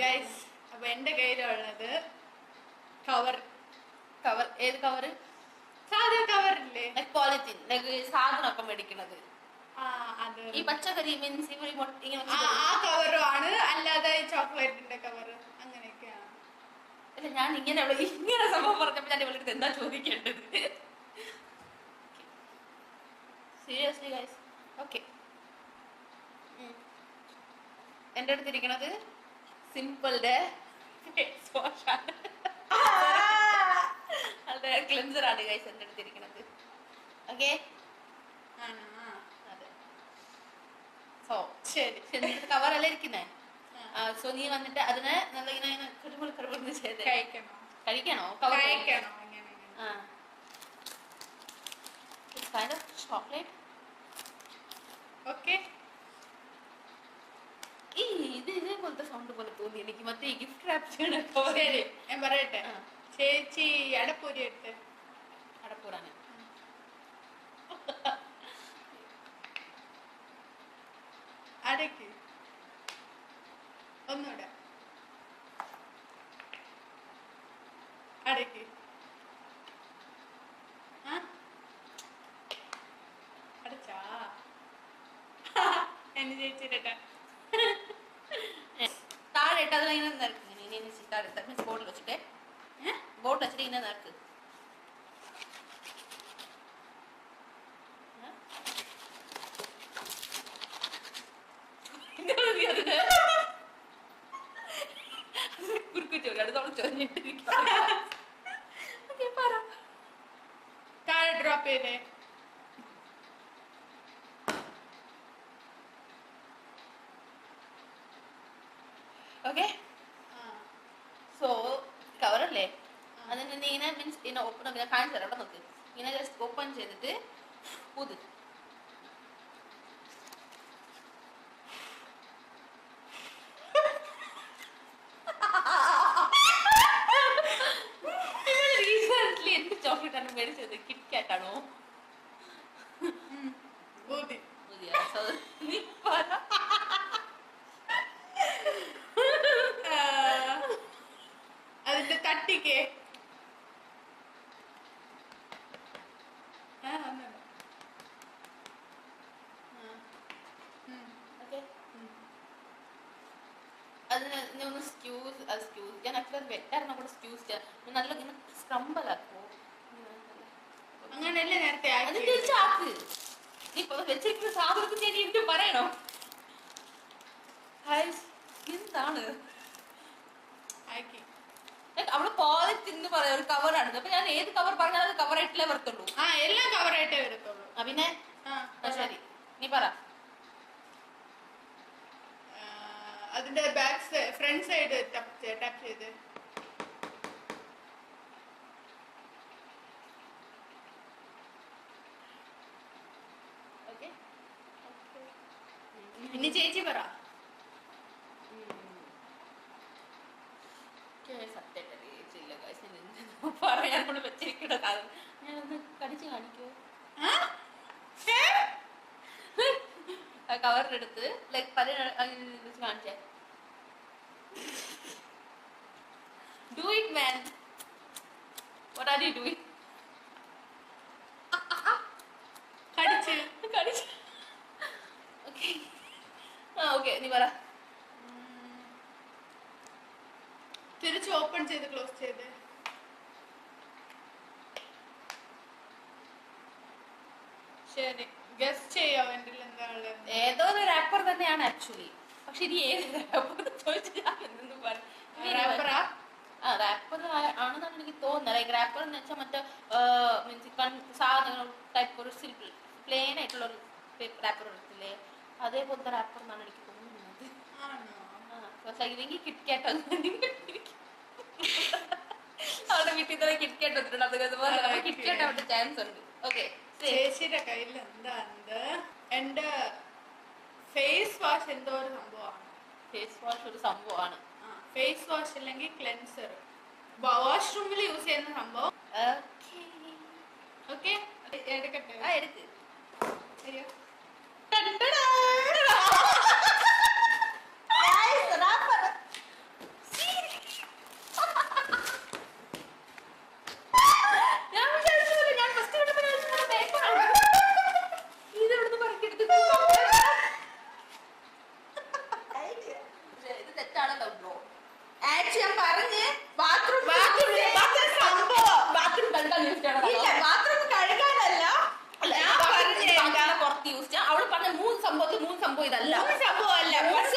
Guys അപ്പൊ എന്റെ കയ്യിലുള്ളത് കവർ ഏത് കവർ? സാധാ കവറില്ലേ, പോളിത്തീൻ സാധനമൊക്കെ മേടിക്കണത്. ഈ പച്ചക്കറി മീൻസ് ആ കവറും ആണ്, അല്ലാതെ ചോക്ലേറ്റിന്റെ കവർ അങ്ങനെയൊക്കെയാണ്. അല്ല ഞാൻ ഇങ്ങനെ സംഭവം പറഞ്ഞപ്പോ ഞാൻ ഇവളുടെ എന്താ ചോദിക്കേണ്ടത്? Seriously guys. ഓക്കെ, എൻ്റെ അടുത്തിരിക്കണത് സിമ്പിളുടെ ഫേസ് വാഷ് ആണ്. അതെ, ക്ലെൻസർ ആണ് ഗൈസ് എൻ്റെ അടുത്തിരിക്കണത്. ഓക്കെ, അതെ. സോ ശരി, കവറല്ലേ ഇരിക്കുന്നേ. സോ നീ വന്നിട്ട് അതിനെ നല്ല ഇങ്ങനെ കടുപുൾ ചെയ്ത് കഴിക്കണോ? ചോക്ലേറ്റ്. ഓക്കെ, ഇതേപോലത്തെ സൗണ്ട് പോലെ തോന്നി എനിക്ക്. മറ്റേ ഗിഫ്റ്റ് റാപ്പ് ചെയ്യണോ? ശരി, ഞാൻ പറയട്ടെ. ചേച്ചി അടപ്പൂരി എടുത്ത് അടപ്പൂരാണ്. അടയ്ക്ക് ഒന്നൂടെ അടയ്ക്ക്. അടച്ചാ എന്നെ ചേച്ചിട്ട താഴെ ഇട്ട് അത് ഇങ്ങനെ നിരക്ക്. താഴെ ബോട്ടിൽ വെച്ചിട്ട് ഇങ്ങനെ നിരക്ക്. കുറുക്കു ചോദ്യം അടുത്തോളം ചൊറിഞ്ഞിട്ടിരിക്കും. താഴെ ഡ്രോപ്പ് ചെയ്തേ. ഓക്കെ, സോ കവറല്ലേ, അതിന് നീ ഇങ്ങനെ മീൻസ് ഇങ്ങനെ ഓപ്പൺ ആക്കി കാണിച്ചു തരാം. അവിടെ നോക്ക്, ഇങ്ങനെ ജസ്റ്റ് ഓപ്പൺ ചെയ്തിട്ട് ഊത്. എന്ത് ചോക്ലേറ്റ് ആണ് മേടിച്ചത്? കിറ്റ്കാറ്റ് ആണോ? അതിന്റെ തട്ടിക്കേ. അതിന് ഒന്ന് സ്ക്യൂസ് ഞാൻ ആക്ച്വലി വെറ്റായിരുന്നു കൂടെ സ്ക്യൂസ് നല്ല ഇങ്ങനെ സ്ക്രംബലാക്കോ. അങ്ങനെയല്ലേ നേരത്തെ ആക്ക്. നീ വെച്ചിരിക്കുന്ന സാധനത്തിന് ഞാൻ എന്ത് പറയണോ? എന്താണ് അവിടെ പോളിറ്റ് എന്ന് പറയാ ഒരു കവറാണ്. അപ്പൊ ഞാൻ ഏത് കവർ പറഞ്ഞാലും അത് കവറായിട്ടല്ലേ വരത്തുള്ളൂ. എല്ലാം കവറായിട്ടേ വരത്തുള്ളൂ. പിന്നെ ശരി, നീ പറ. അതിന്റെ ബാക്ക് ഫ്രണ്ട് സൈഡ് ടാപ്പ് ചെയ്ത് ഇനി ചേച്ചി പറ. പറയാനോട് വെച്ചിരിക്കണ കാര്യം ഞാനൊന്ന് കടിച്ചു കാണിക്കോ? കവറിന്റെ അടുത്ത് ലൈക് പല കാണിച്ചേ. Do it, man. What are you doing? കടിച്ചു. ഓക്കെ, നീ പറ. തിരിച്ച് ഓപ്പൺ ചെയ്ത് ക്ലോസ് ചെയ്ത്. ശരി, ഗസ് ചെയ്യാം എൻ്റെ എന്താ ഉള്ളത്. ഏതോ ഒരു റാപ്പർ തന്നെയാണ് ആക്ച്വലി. പക്ഷെ ഇനി ഏത് റാപ്പർ ചോദിച്ചാൽ റാപ്പറാ? റാപ്പർ ആണെന്നാണ് എനിക്ക് തോന്നുന്നത്. ലൈക്ക് റാപ്പർ എന്ന് വെച്ചാൽ മറ്റേ മീൻസ് സാധനങ്ങൾ ടൈപ്പ് ഒരു സിമ്പിൾ പ്ലെയിൻ ആയിട്ടുള്ള ഒരു റാപ്പർ എടുത്തില്ലേ, അതേപോലത്തെ റാപ്പർ എന്നാണ് എനിക്ക് തോന്നുന്നത്. ഇതെങ്കിൽ കിറ്റ്കാറ്റ് അവിടെ വീട്ടിൽ തന്നെ കിറ്റ്കാറ്റ് വെച്ചിട്ടുണ്ട്. അത് കിറ്റ്കാറ്റ് ആവേണ്ട ചാൻസ് ഉണ്ട്. ഓക്കെ, ചേച്ചിയുടെ കയ്യിൽ എന്താ? എന്റെ ഫേസ് വാഷ് എന്തോ ഒരു സംഭവമാണ്. ഫേസ് വാഷ് ഒരു സംഭവമാണ്. ഫേസ് വാഷ് അല്ലെങ്കിൽ ക്ലെൻസർ, വാഷ്റൂമിൽ യൂസ് ചെയ്യുന്ന സംഭവം. ഓക്കെ, എടുക്കട്ടെ? എടുക്ക്. ശരിയോ? മൂന്ന് സംഭവത്തിൽ മൂന്ന് സംഭവം ഇതല്ല മൂന്ന് സംഭവമല്ല, മൂന്ന്